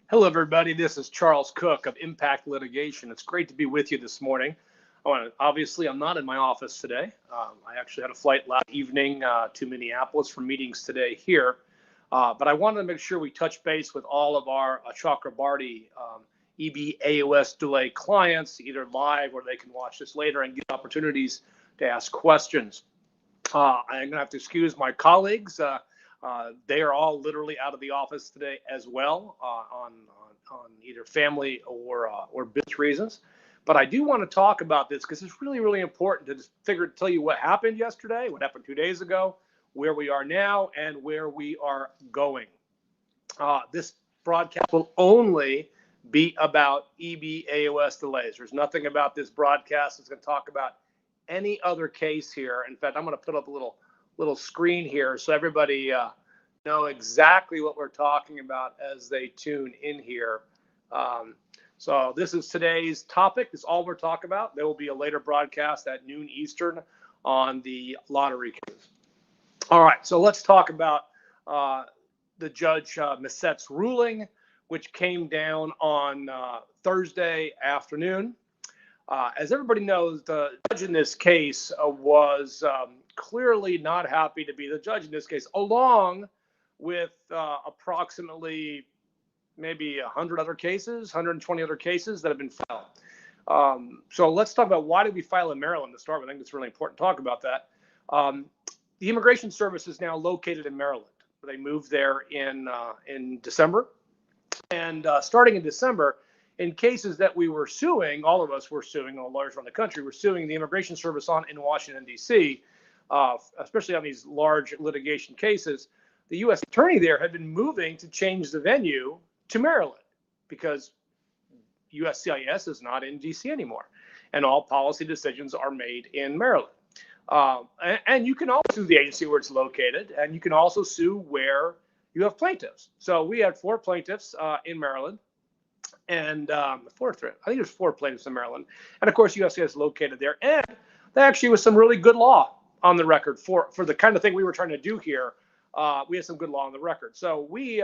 Hello, everybody. This is Charles Cook of Impact Litigation. It's great to be with you this morning. Obviously, I'm not in my office today. I actually had a flight last evening to Minneapolis for meetings today here. But I wanted to make sure we touch base with all of our Chakrabarti EB AOS delay clients, either live or they can watch this later and get opportunities to ask questions. I'm going to have to excuse my colleagues. They are all literally out of the office today as well on either family or business reasons. But I do want to talk about this because it's really, really important to just tell you what happened yesterday, what happened 2 days ago, where we are now, and where we are going. This broadcast will only be about EB AOS delays. There's nothing about this broadcast that's going to talk about any other case here. In fact, I'm going to put up a little screen here so everybody know exactly what we're talking about as they tune in here. So this is today's topic. This is all we're talking about. There will be a later broadcast at noon Eastern on the lottery cases. All right, so let's talk about the Judge Missette's ruling, which came down on Thursday afternoon. As everybody knows, the judge in this case was clearly not happy to be the judge in this case, along with approximately maybe 100 other cases, 120 other cases that have been filed. So let's talk about why did we file in Maryland to start with. I think it's really important to talk about that. The Immigration Service is now located in Maryland. They moved there in December. And starting in December, in cases that we were suing, all of us were suing, all lawyers around the country were suing the Immigration Service in Washington, D.C., especially on these large litigation cases. The U.S. attorney there had been moving to change the venue to Maryland because USCIS is not in D.C. anymore, and all policy decisions are made in Maryland. And you can also sue the agency where it's located, and you can also sue where you have plaintiffs. So we had 4 plaintiffs in Maryland. And I think there's 4 plaintiffs in Maryland. And of course, USCIS is located there. And there actually was some really good law on the record for the kind of thing we were trying to do here. We had some good law on the record. So we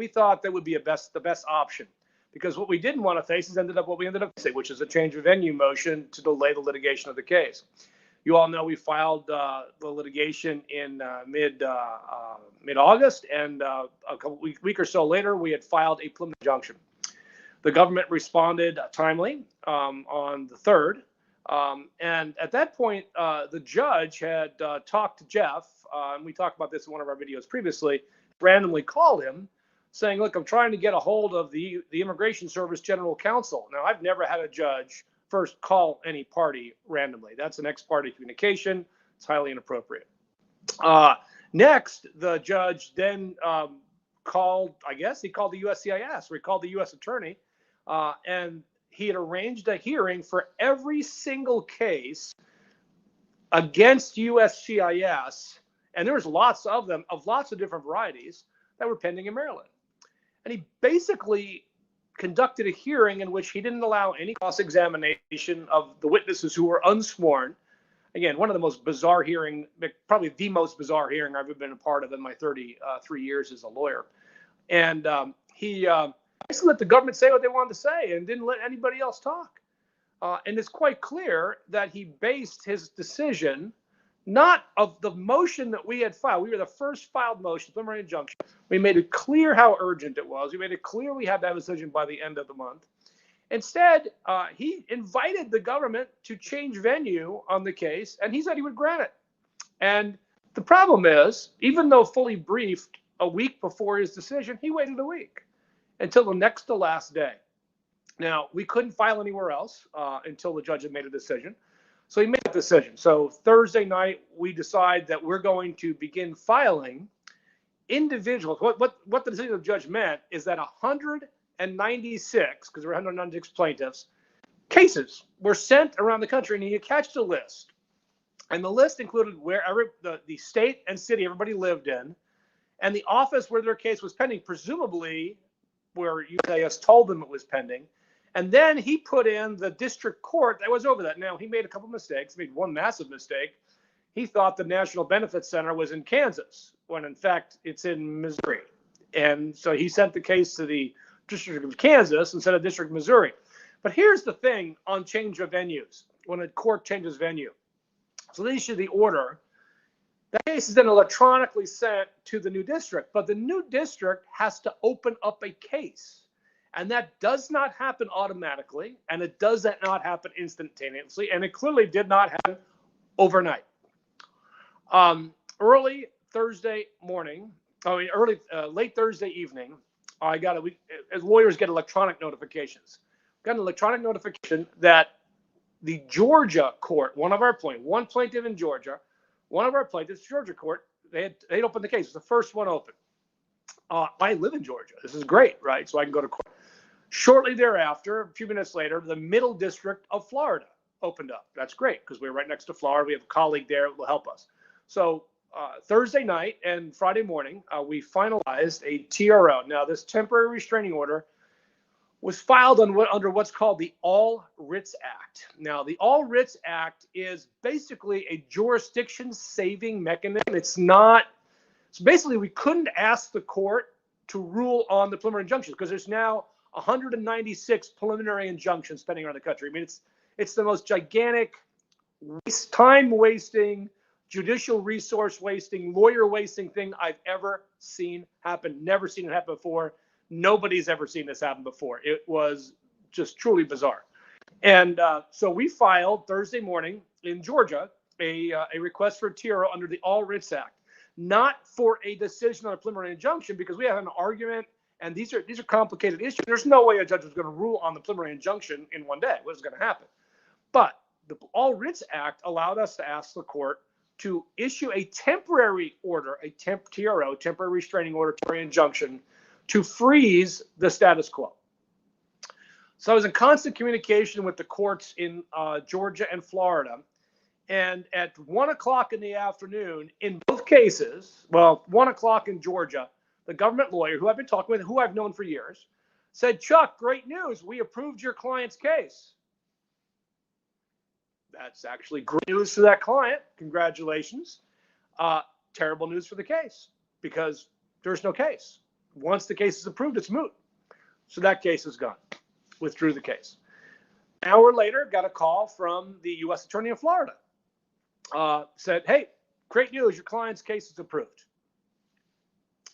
thought that would be the best option, because what we didn't want to face is what we ended up facing, which is a change of venue motion to delay the litigation of the case. You all know we filed the litigation in mid-August, and a week or so later, we had filed a preliminary injunction. The government responded timely on the 3rd. And at that point, the judge had talked to Jeff, and we talked about this in one of our videos previously, randomly called him saying, look, I'm trying to get a hold of the Immigration Service General Counsel. Now, I've never had a judge first call any party randomly. That's an ex-party communication. It's highly inappropriate. Next, the judge then called the USCIS, or he called the U.S. attorney, and he had arranged a hearing for every single case against USCIS, and there was lots of them, of lots of different varieties, that were pending in Maryland. And he basically conducted a hearing in which he didn't allow any cross-examination of the witnesses who were unsworn. Again, one of the most bizarre probably the most bizarre hearing I've ever been a part of in my 33 years as a lawyer. And he basically let the government say what they wanted to say and didn't let anybody else talk. And it's quite clear that he based his decision not of the motion that we had filed. We were the first filed motion, preliminary injunction. We made it clear how urgent it was. We made it clear we had that decision by the end of the month. Instead, he invited the government to change venue on the case, and he said he would grant it. And the problem is, even though fully briefed a week before his decision, he waited a week until the next to last day. Now, we couldn't file anywhere else until the judge had made a decision. So he made a decision. So Thursday night, we decide that we're going to begin filing individuals. What the decision of the judge meant is that 196, because there were 196 plaintiffs, cases were sent around the country, and he attached a list. And the list included wherever the state and city everybody lived in, and the office where their case was pending, presumably where USCIS told them it was pending. And then he put in the district court that was over that. Now, he made a couple mistakes. He made one massive mistake. He thought the National Benefits Center was in Kansas, when in fact it's in Missouri. And so he sent the case to the District of Kansas instead of District of Missouri. But here's the thing on change of venues, when a court changes venue. So they issue the order. That case is then electronically sent to the new district, but the new district has to open up a case. And that does not happen automatically, and it does not happen instantaneously, and it clearly did not happen overnight. Early Thursday morning, late Thursday evening, as lawyers get electronic notifications. Got an electronic notification that the Georgia court, one plaintiff in Georgia, one of our plaintiffs, Georgia court, they'd opened the case. It was the first one open. I live in Georgia. This is great, right? So I can go to court. Shortly thereafter, a few minutes later, the Middle District of Florida opened up. That's great because we're right next to Florida. We have a colleague there that will help us. So Thursday night and Friday morning, we finalized a TRO. Now, this temporary restraining order was filed under what's called the All Writs Act. Now, the All Writs Act is basically a jurisdiction-saving mechanism. So basically, we couldn't ask the court to rule on the preliminary injunctions because there's now 196 preliminary injunctions pending around the country. I mean, it's the most gigantic, time-wasting, judicial resource wasting, lawyer wasting thing I've ever seen happen. Never seen it happen before. Nobody's ever seen this happen before. It was just truly bizarre. And so we filed Thursday morning in Georgia a request for a TRO under the All Writs Act, not for a decision on a preliminary injunction because we had an argument, and these are complicated issues. There's no way a judge was going to rule on the preliminary injunction in one day. What was going to happen? But the All Writs Act allowed us to ask the court to issue a temporary order, a TRO, temporary restraining order, temporary injunction, to freeze the status quo. So I was in constant communication with the courts in Georgia and Florida. And at 1 o'clock in the afternoon, in both cases, 1 o'clock in Georgia, the government lawyer who I've been talking with, who I've known for years, said, "Chuck, great news. We approved your client's case." That's actually great news for that client. Congratulations. Terrible news for the case because there's no case. Once the case is approved, it's moot. So that case is gone. Withdrew the case. An hour later, got a call from the U.S. Attorney in Florida. Said, "Hey, great news. Your client's case is approved."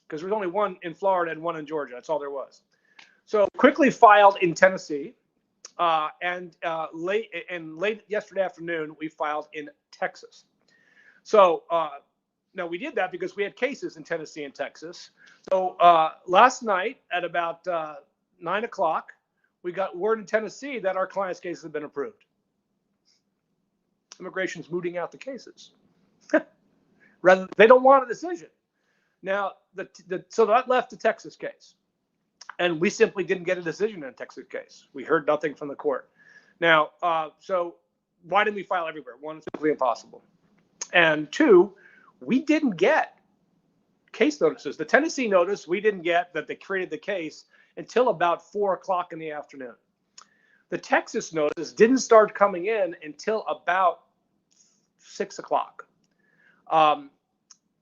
Because there was only one in Florida and one in Georgia. That's all there was. So quickly filed in Tennessee. And late yesterday afternoon, we filed in Texas. So now we did that because we had cases in Tennessee and Texas. So last night at about 9 o'clock, we got word in Tennessee that our client's cases have been approved. Immigration's mooting out the cases. They don't want a decision. Now, so that left the Texas case. And we simply didn't get a decision in a Texas case. We heard nothing from the court. Now, so why didn't we file everywhere? One, it's simply impossible. And two, we didn't get case notices. The Tennessee notice we didn't get that they created the case until about 4 o'clock in the afternoon. The Texas notice didn't start coming in until about 6 o'clock.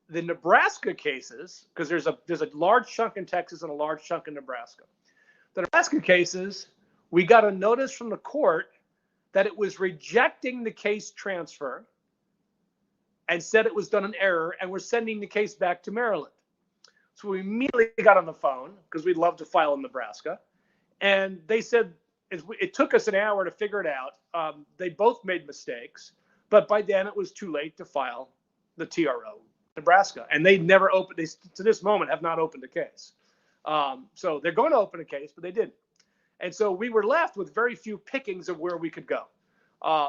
The Nebraska cases, because there's a large chunk in Texas and a large chunk in Nebraska. The Nebraska cases, we got a notice from the court that it was rejecting the case transfer and said it was done in error and we're sending the case back to Maryland. So we immediately got on the phone because we'd love to file in Nebraska. And they said it took us an hour to figure it out. They both made mistakes, but by then it was too late to file the TRO. Nebraska, and they never opened. They to this moment have not opened a case. So they're going to open a case, but they didn't. And so we were left with very few pickings of where we could go.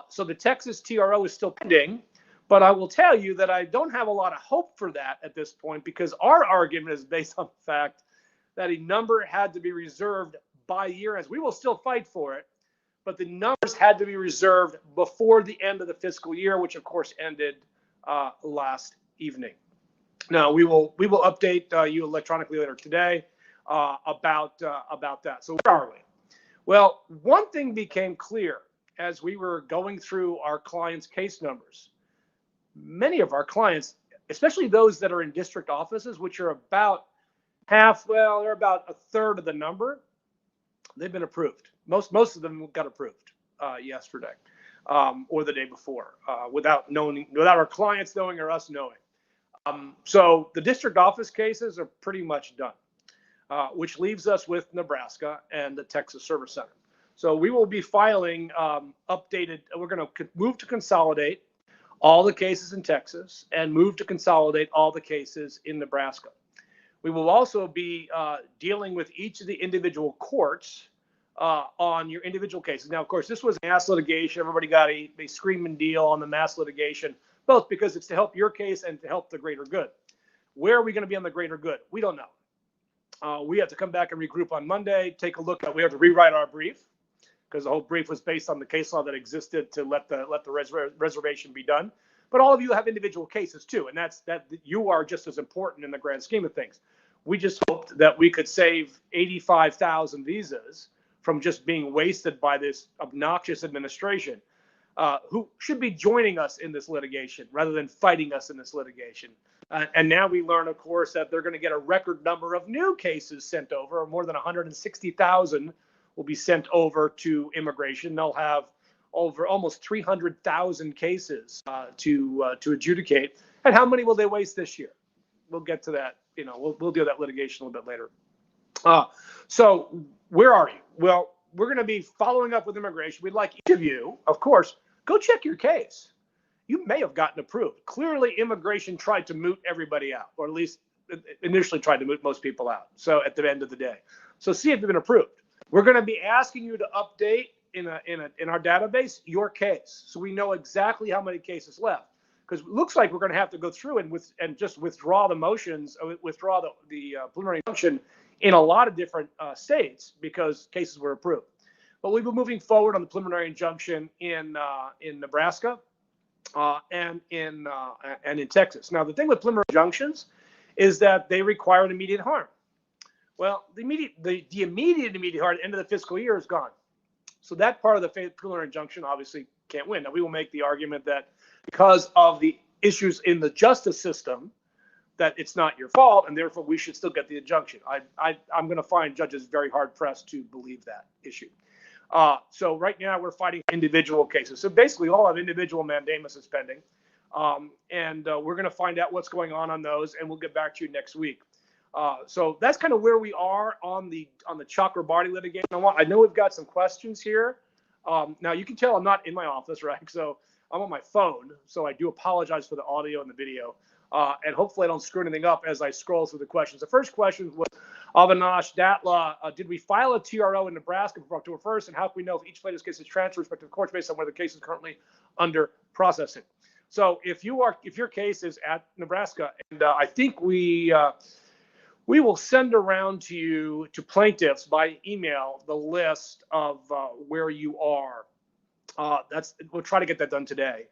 So the Texas TRO is still pending, but I will tell you that I don't have a lot of hope for that at this point because our argument is based on the fact that a number had to be reserved by year ends. We will still fight for it, but the numbers had to be reserved before the end of the fiscal year, which of course ended last evening. Now we will update you electronically later today about that. So where are we? Well, one thing became clear as we were going through our clients' case numbers. Many of our clients, especially those that are in district offices, which are about they're about a third of the number. They've been approved. Most of them got approved yesterday or the day before, without our clients knowing or us knowing. So the district office cases are pretty much done, which leaves us with Nebraska and the Texas Service Center. So we will be filing updated. We're going to move to consolidate all the cases in Texas and move to consolidate all the cases in Nebraska. We will also be dealing with each of the individual courts on your individual cases. Now, of course, this was mass litigation. Everybody got a screaming deal on the mass litigation, both because it's to help your case and to help the greater good. Where are we going to be on the greater good? We don't know. We have to come back and regroup on Monday, take a look at, we have to rewrite our brief because the whole brief was based on the case law that existed to let the reservation be done. But all of you have individual cases too, and that you are just as important in the grand scheme of things. We just hoped that we could save 85,000 visas from just being wasted by this obnoxious administration, who should be joining us in this litigation rather than fighting us in this litigation. And now we learn, of course, that they're going to get a record number of new cases sent over. More than 160,000 will be sent over to immigration. They'll have over almost 300,000 cases to adjudicate. And how many will they waste this year? We'll get to that. We'll deal with that litigation a little bit later. So where are you? Well, we're going to be following up with immigration. We'd like each of you, of course, go check your case. You may have gotten approved. Clearly, immigration tried to moot everybody out, or at least initially tried to moot most people out. So at the end of the day, so see if you've been approved. We're going to be asking you to update in our database your case, so we know exactly how many cases left. Because it looks like we're going to have to go through and just withdraw the motions, withdraw the preliminary injunction in a lot of different states because cases were approved. But we've been moving forward on the preliminary injunction in Nebraska and in Texas. Now, the thing with preliminary injunctions is that they require an immediate harm. Well, the immediate harm at the end of the fiscal year is gone. So that part of the preliminary injunction obviously can't win. Now, we will make the argument that because of the issues in the justice system, that it's not your fault, and therefore we should still get the injunction. I'm going to find judges very hard-pressed to believe that issue. So right now we're fighting individual cases. So basically all of individual mandamus pending, and we're going to find out what's going on those, and we'll get back to you next week. So that's kind of where we are on the Chakrabarti litigation. I know we've got some questions here. Now you can tell I'm not in my office, right? So I'm on my phone, so I do apologize for the audio and the video. And hopefully I don't screw anything up as I scroll through the questions. The first question was Avinash Datla. Did we file a TRO in Nebraska before October 1st? And how can we know if each plaintiff's case is transferred to respective courts based on where the case is currently under processing? So if your case is at Nebraska, and I think we will send around to plaintiffs by email the list of where you are. We'll try to get that done today.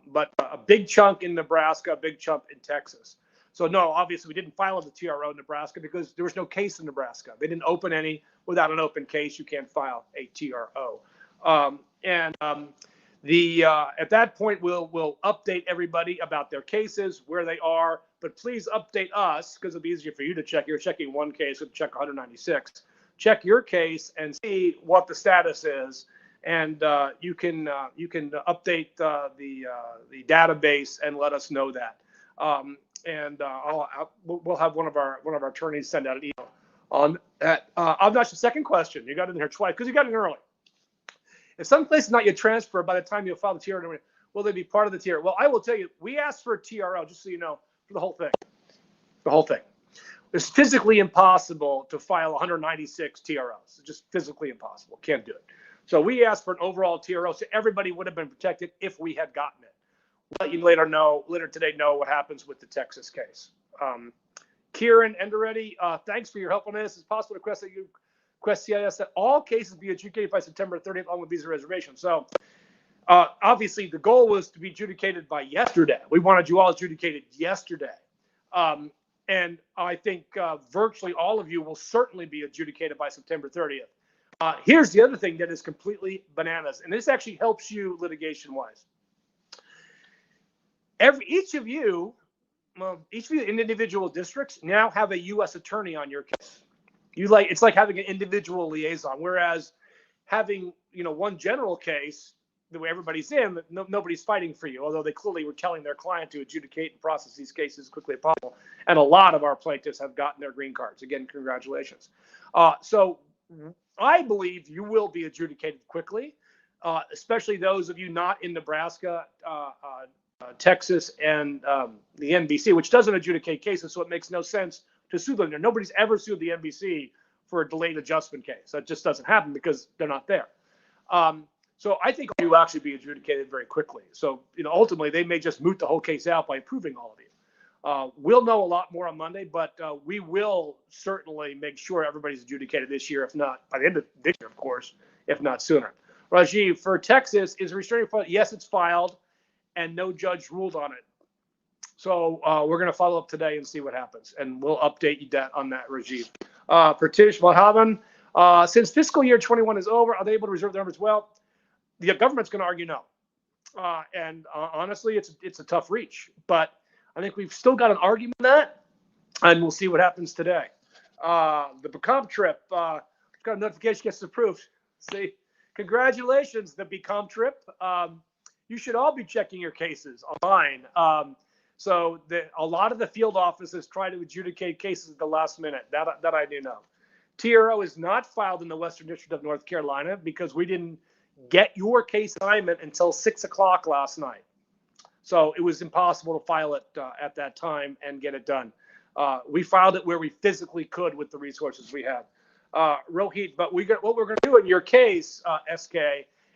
But a big chunk in Nebraska, a big chunk in Texas. So no, obviously we didn't file the TRO in Nebraska because there was no case in Nebraska. They didn't open any. Without an open case, you can't file a TRO. At that point, we'll update everybody about their cases, where they are. But please update us because it'll be easier for you to check. You're checking one case, we'll check 196. Check your case and see what the status is. And you can update the database and let us know that. We'll have one of our attorneys send out an email on that. Avinash, the second question, you got in here twice because you got in early. If some place is not yet transferred by the time you file the TRO, will they be part of the TRO? Well, I will tell you, we asked for a TRO, just so you know, for the whole thing. The whole thing. It's physically impossible to file 196 TROs. It's just physically impossible. Can't do it. So we asked for an overall TRO, so everybody would have been protected if we had gotten it. We'll let you later today know what happens with the Texas case. Kieran Enderetti, thanks for your help on this. It's possible to request USCIS that all cases be adjudicated by September 30th along with visa reservation. So obviously the goal was to be adjudicated by yesterday. We wanted you all adjudicated yesterday. And I think virtually all of you will certainly be adjudicated by September 30th. Here's the other thing that is completely bananas, and this actually helps you litigation-wise. Each of you in individual districts now have a U.S. attorney on your case. It's like having an individual liaison, whereas having, one general case the way everybody's in, nobody's fighting for you, although they clearly were telling their client to adjudicate and process these cases as quickly as possible. And a lot of our plaintiffs have gotten their green cards. Again, congratulations. So I believe you will be adjudicated quickly, especially those of you not in Nebraska, Texas, and the NBC, which doesn't adjudicate cases, so it makes no sense to sue them. Nobody's ever sued the NBC for a delayed adjustment case. That just doesn't happen because they're not there. So I think you will actually be adjudicated very quickly. So, ultimately, they may just moot the whole case out by approving all of you. We'll know a lot more on Monday, but we will certainly make sure everybody's adjudicated this year, if not by the end of this year, of course, if not sooner. Rajiv, for Texas, is restraining filed? Yes, it's filed, and no judge ruled on it. So we're going to follow up today and see what happens, and we'll update you on that, Rajiv. Pratish Madhavan, since fiscal year 21 is over, are they able to reserve their numbers? Well, the government's going to argue no. And honestly, it's a tough reach. But I think we've still got an argument on that, and we'll see what happens today. The Becomp trip, got a notification gets approved. See, congratulations, the Becomp trip. You should all be checking your cases online. So a lot of the field offices try to adjudicate cases at the last minute. That I do know. TRO is not filed in the Western District of North Carolina because we didn't get your case assignment until 6 o'clock last night. So it was impossible to file it at that time and get it done. We filed it where we physically could with the resources we had. Rohit, but what we're going to do in your case, SK,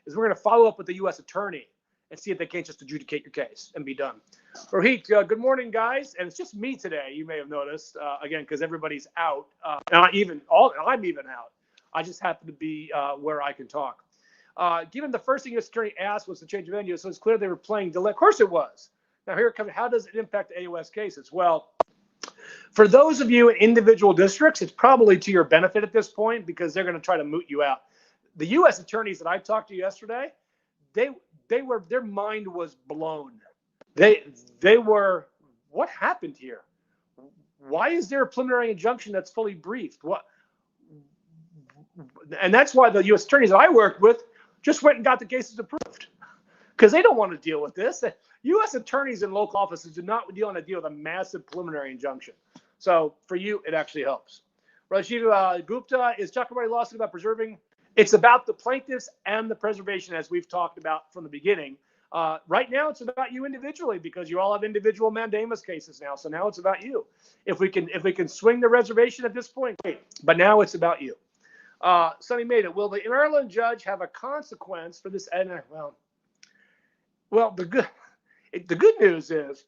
is we're going to follow up with the U.S. attorney and see if they can't just adjudicate your case and be done. Rohit, good morning, guys. And it's just me today, you may have noticed, again, because everybody's out. I'm even out. I just happen to be where I can talk. Given the first thing the U.S. attorney asked was to change venue, so it's clear they were playing delay. Of course it was. Now here it comes. How does it impact the AOS cases? Well, for those of you in individual districts, it's probably to your benefit at this point because they're going to try to moot you out. The U.S. attorneys that I talked to yesterday, their mind was blown. They were, what happened here? Why is there a preliminary injunction that's fully briefed? What? And that's why the U.S. attorneys that I worked with just went and got the cases approved because they don't want to deal with this. U.S. attorneys in local offices do not want to deal with a massive preliminary injunction. So for you, it actually helps. Rajiv Gupta, is Chakrabarti lawsuit about preserving? It's about the plaintiffs and the preservation, as we've talked about from the beginning. Right now, it's about you individually because you all have individual mandamus cases now. So now it's about you. If we can swing the reservation at this point, great. But now it's about you. Sonny made it. Will the Maryland judge have a consequence for this? Well, the good news is,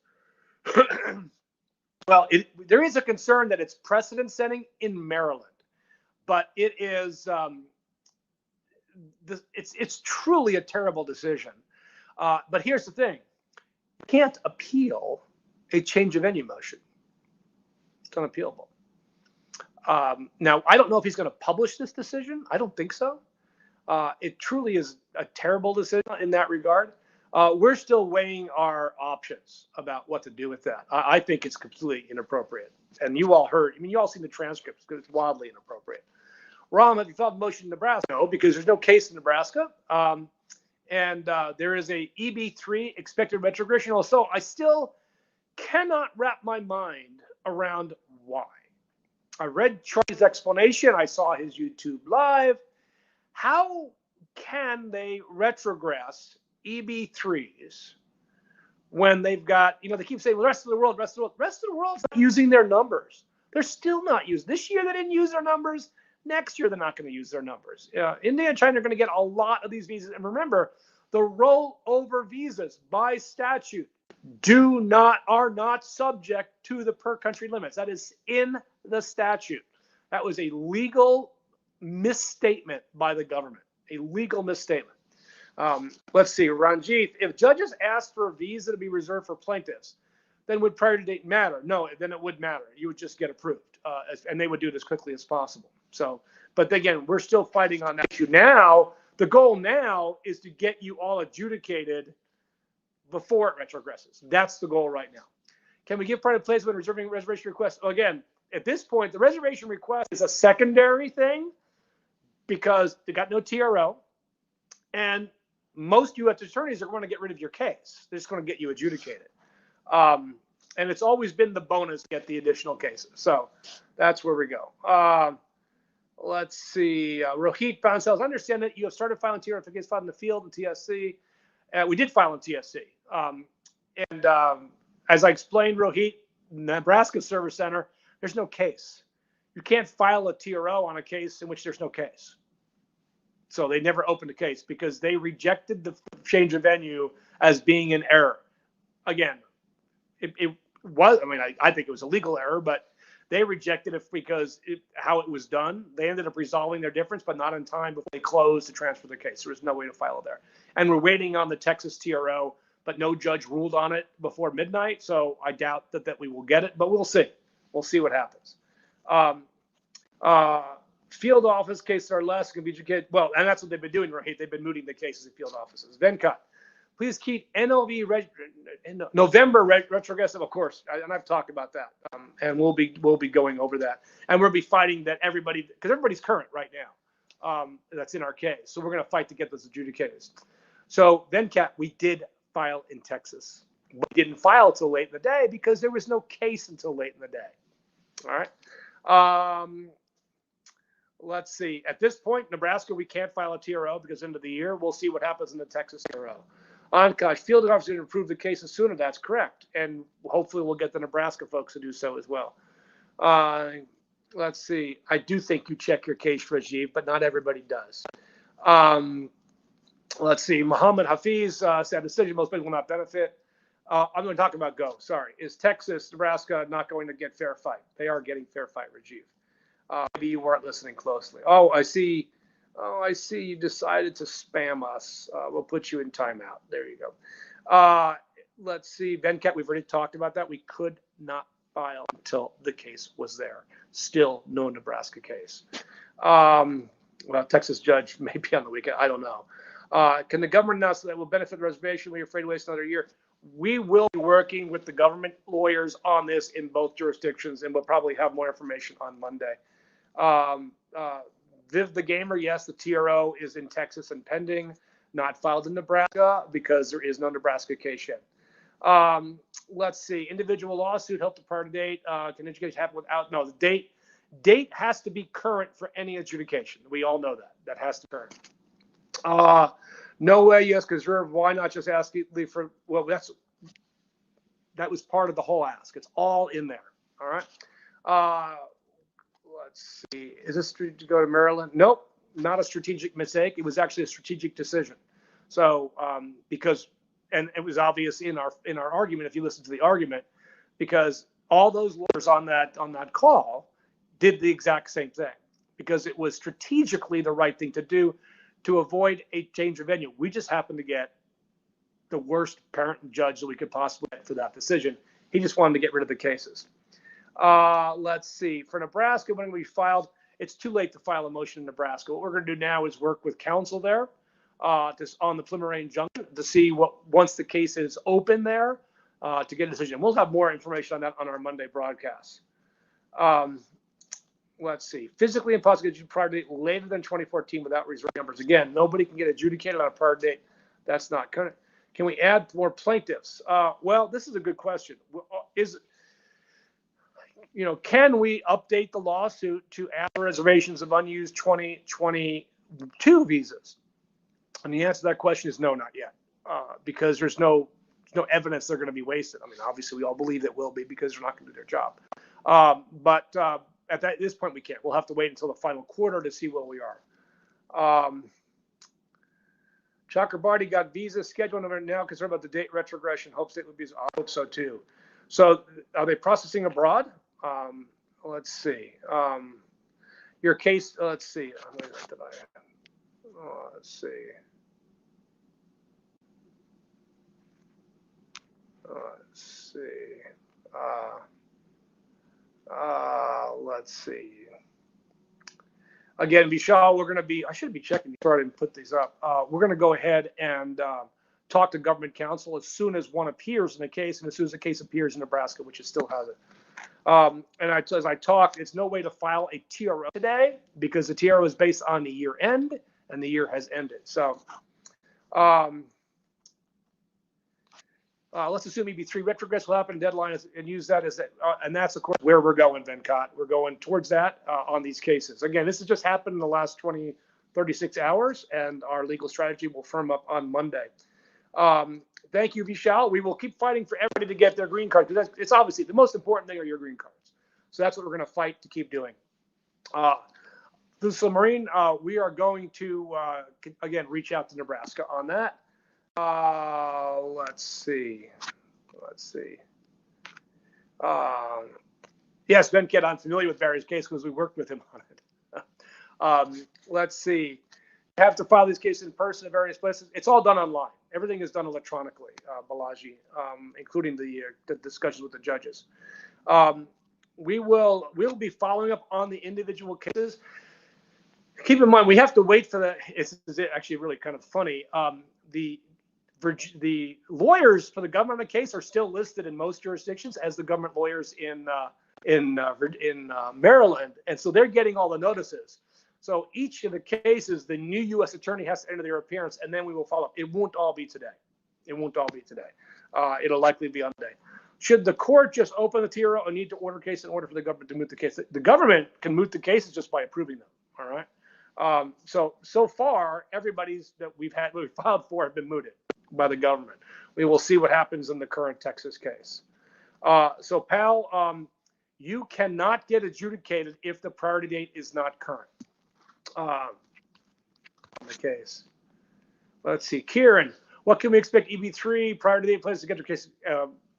there is a concern that it's precedent setting in Maryland, but it is it's truly a terrible decision. But here's the thing: you can't appeal a change of venue motion. It's unappealable. Now, I don't know if he's going to publish this decision. I don't think so. It truly is a terrible decision in that regard. We're still weighing our options about what to do with that. I think it's completely inappropriate. And you all heard, you all seen the transcripts because it's wildly inappropriate. Ram, have you filed a motion in Nebraska? No, because there's no case in Nebraska. And there is a EB3 expected retrogression. So I still cannot wrap my mind around why. I read Charlie's explanation. I saw his YouTube live. How can they retrogress EB3s when they've got, they keep saying, well, the rest of the world's not using their numbers. They're still not using. This year they didn't use their numbers. Next year they're not going to use their numbers. India and China are going to get a lot of these visas. And remember, the rollover visas by statute are not subject to the per country limits. That is in the statute. That was a legal misstatement by the government. A legal misstatement. Let's see, Ranjit, if judges ask for a visa to be reserved for plaintiffs, then would priority date matter? No, then it would matter. You would just get approved, and they would do it as quickly as possible. So, but again, we're still fighting on that issue. Now, the goal now is to get you all adjudicated before it retrogresses. That's the goal right now. Can we give private place when reserving reservation requests? Again, at this point, the reservation request is a secondary thing because they got no TRO, and most U.S. attorneys are going to get rid of your case. They're just going to get you adjudicated. And it's always been the bonus to get the additional cases. So that's where we go. Let's see. Rohit Bansal, I understand that you have started filing TRO for cases filed in the field in TSC. We did file in TSC. As I explained, Rohit, Nebraska Service Center, there's no case. You can't file a TRO on a case in which there's no case. So they never opened a case because they rejected the change of venue as being an error. Again, it was, I mean, I think it was a legal error, but they rejected it because how it was done. They ended up resolving their difference, but not in time before they closed to transfer the case. There was no way to file it there. And we're waiting on the Texas TRO, but no judge ruled on it before midnight. So I doubt that we will get it, but we'll see. We'll see what happens. Field office cases are less, can be adjudicated. Well, and that's what they've been doing, right? They've been mooting the cases in field offices. Venkat, please keep November retrogressive, of course, and I've talked about that, and we'll be going over that, and we'll be fighting that because everybody's current right now. That's in our case, so we're going to fight to get those adjudicated. So Venkat, we did file in Texas. We didn't file till late in the day because there was no case until late in the day. All right. Let's see. At this point, Nebraska, we can't file a TRO because end of the year. We'll see what happens in the Texas TRO. Ankash, field officers to improve the cases sooner. That's correct. And hopefully we'll get the Nebraska folks to do so as well. Let's see. I do think you check your case, Rajiv, but not everybody does. Let's see. Muhammad Hafiz said decision most people will not benefit. I'm going to talk about Go. Sorry. Is Texas, Nebraska not going to get fair fight? They are getting fair fight, Rajiv. Maybe you weren't listening closely. Oh, I see. You decided to spam us. We'll put you in timeout. There you go. Let's see. Venkat, we've already talked about that. We could not file until the case was there. Still no Nebraska case. Well, Texas judge may be on the weekend. I don't know. Can the government announce that will benefit the reservation? We're afraid to waste another year. We will be working with the government lawyers on this in both jurisdictions, and we'll probably have more information on Monday. Viv the Gamer, yes, the TRO is in Texas and pending, not filed in Nebraska because there is no Nebraska case yet. Let's see. Individual lawsuit, help to prior date. Can adjudication happen without? No, the date has to be current for any adjudication. We all know that. That has to be current. No way, yes, because why not just ask for? Well, that was part of the whole ask. It's all in there. All right. Let's see. Is this to go to Maryland? Nope, not a strategic mistake. It was actually a strategic decision. So because, and it was obvious in our argument, if you listen to the argument, because all those lawyers on that call did the exact same thing because it was strategically the right thing to do to avoid a change of venue. We just happened to get the worst parent judge that we could possibly get for that decision. He just wanted to get rid of the cases. Let's see. For Nebraska, when we filed, it's too late to file a motion in Nebraska. What we're going to do now is work with counsel there on the preliminary injunction to see once the case is open there to get a decision. We'll have more information on that on our Monday broadcast. Let's see. Physically impossible to get prior date later than 2014 without reserve numbers. Again, nobody can get adjudicated on a prior date. That's not current. Can we add more plaintiffs? Well, this is a good question. Can we update the lawsuit to add reservations of unused 2022 visas? And the answer to that question is no, not yet, because there's no evidence they're going to be wasted. I mean, obviously, we all believe it will be because they're not going to do their job. But at this point, we can't. We'll have to wait until the final quarter to see where we are. Chakrabarti got visa scheduled now. Concerned about the date retrogression. Hope state would be. I hope so too. So, are they processing abroad? Let's see. Your case. Let's see. Let's see. Let's see. Let's see. Again, Vishal, we're going to be. I should be checking before I didn't put these up. We're going to go ahead and talk to government counsel as soon as one appears in a case, and as soon as the case appears in Nebraska, which it still hasn't. And as I talked, it's no way to file a TRO today because the TRO is based on the year end, and the year has ended. So let's assume EB3 retrogress will happen, deadline and use that as that. And that's, of course, where we're going, Venkat. We're going towards that on these cases. Again, this has just happened in the last 36 hours, and our legal strategy will firm up on Monday. Thank you, Vishal. We will keep fighting for everybody to get their green card, because it's obviously the most important thing are your green cards. So that's what we're going to fight to keep doing. So, Marine, we are going to, again, reach out to Nebraska on that. Let's see. Yes, Venkat, I'm familiar with Barry's case because we worked with him on it. Let's see. You have to file these cases in person at various places. It's all done online. Everything is done electronically, Balaji, including the discussions with the judges. We'll be following up on the individual cases. Keep in mind, we have to wait for the. It's actually really kind of funny. The lawyers for the government of the case are still listed in most jurisdictions as the government lawyers in Maryland, and so they're getting all the notices. So each of the cases, the new U.S. attorney has to enter their appearance, and then we will follow up. It won't all be today. It'll likely be on Monday. Should the court just open the TRO and need to order case in order for the government to moot the case? The government can moot the cases just by approving them. All right. So far, everybody's that we've filed for have been mooted by the government. We will see what happens in the current Texas case. So, pal, you cannot get adjudicated if the priority date is not current. On the case. Let's see. Kieran, what can we expect EB3 priority date plans to get your case?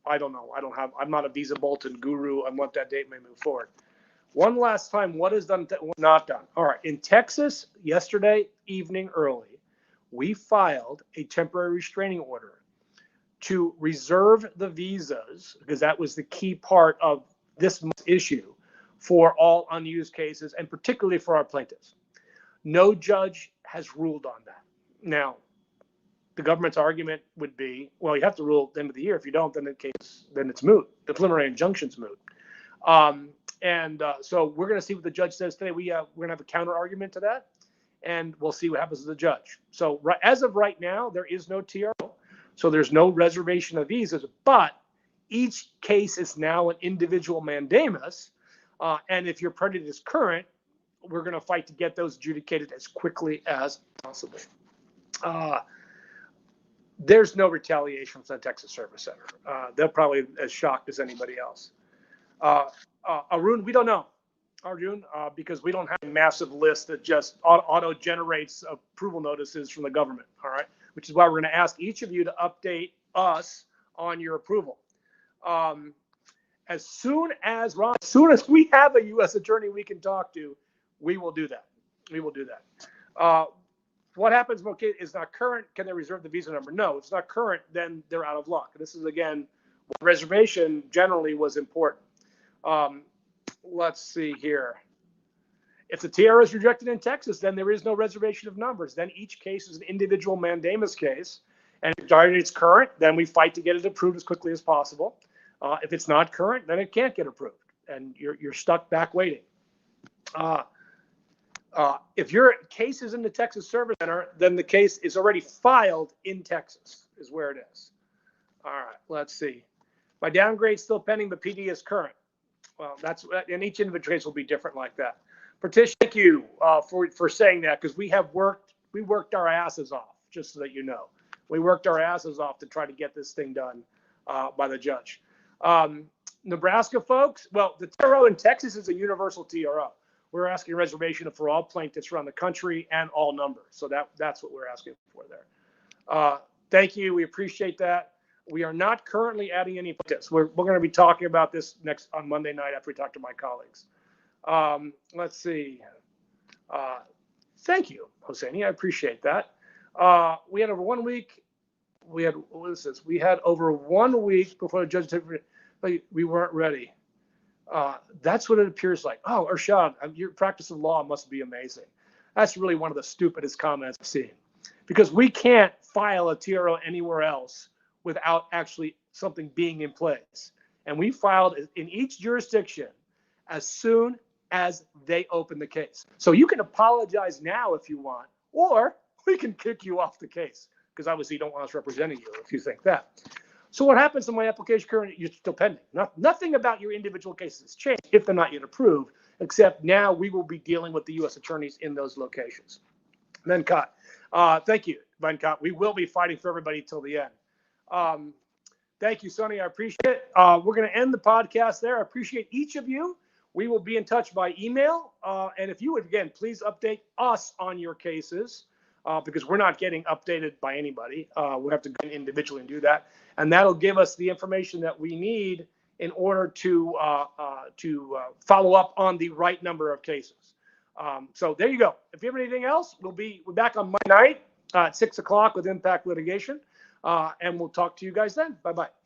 I don't know. I'm not a Visa Bolton guru on what that date may move forward. One last time, what is done, what's not done? All right. In Texas, yesterday evening early, we filed a temporary restraining order to reserve the visas, because that was the key part of this issue for all unused cases, and particularly for our plaintiffs. No judge has ruled on that. Now, the government's argument would be, well, you have to rule at the end of the year. If you don't, then it's moot. The preliminary injunction's moot. So we're going to see what the judge says today. We're going to have a counter argument to that, and we'll see what happens to the judge. So as of right now, there is no TRO, so there's no reservation of visas, but each case is now an individual mandamus, and if your priority is current, we're going to fight to get those adjudicated as quickly as possible. There's no retaliation from the Texas Service Center. They're probably as shocked as anybody else. Arun, we don't know, Arjun, because we don't have a massive list that just auto-generates approval notices from the government, all right? Which is why we're going to ask each of you to update us on your approval. As soon as we have a U.S. attorney we can talk to, we will do that. What happens when it is not current? Can they reserve the visa number? No, it's not current, then they're out of luck. This is, again, reservation generally was important. Let's see here. If the TRO is rejected in Texas, then there is no reservation of numbers. Then each case is an individual mandamus case. And if it's current, then we fight to get it approved as quickly as possible. If it's not current, then it can't get approved, and you're stuck back waiting. If your case is in the Texas Service Center, then the case is already filed in Texas, is where it is. All right, let's see. My downgrade still pending, but PD is current. Well, and each individual case will be different like that. Partition, thank you for saying that, because we worked our asses off, just so that you know. We worked our asses off to try to get this thing done by the judge. Nebraska folks, well, the TRO in Texas is a universal TRO. We're asking reservation for all plaintiffs around the country and all numbers. So that's what we're asking for there. Thank you. We appreciate that. We are not currently adding any plaintiffs. We're going to be talking about this next on Monday night after we talk to my colleagues. Let's see. Thank you, Hosseini. I appreciate that. We had over 1 week. What is this? We had over 1 week before the judge took. We weren't ready. That's what it appears like. Oh, Ershad, your practice of law must be amazing. That's really one of the stupidest comments I've seen, because we can't file a TRO anywhere else without actually something being in place. and we filed in each jurisdiction as soon as they open the case. So you can apologize now if you want, or we can kick you off the case, because obviously you don't want us representing you if you think that. So what happens in my application currently, you're still pending. Nothing about your individual cases has changed if they're not yet approved, except now we will be dealing with the U.S. attorneys in those locations. Venkat, thank you, Venkat. We will be fighting for everybody till the end. Thank you, Sonny. I appreciate it. We're going to end the podcast there. I appreciate each of you. We will be in touch by email. And if you would, again, please update us on your cases, because we're not getting updated by anybody. We have to go individually and do that. And that'll give us the information that we need in order to follow up on the right number of cases. So there you go. If you have anything else, we'll be back on Monday night at 6 o'clock with Impact Litigation. And we'll talk to you guys then. Bye-bye.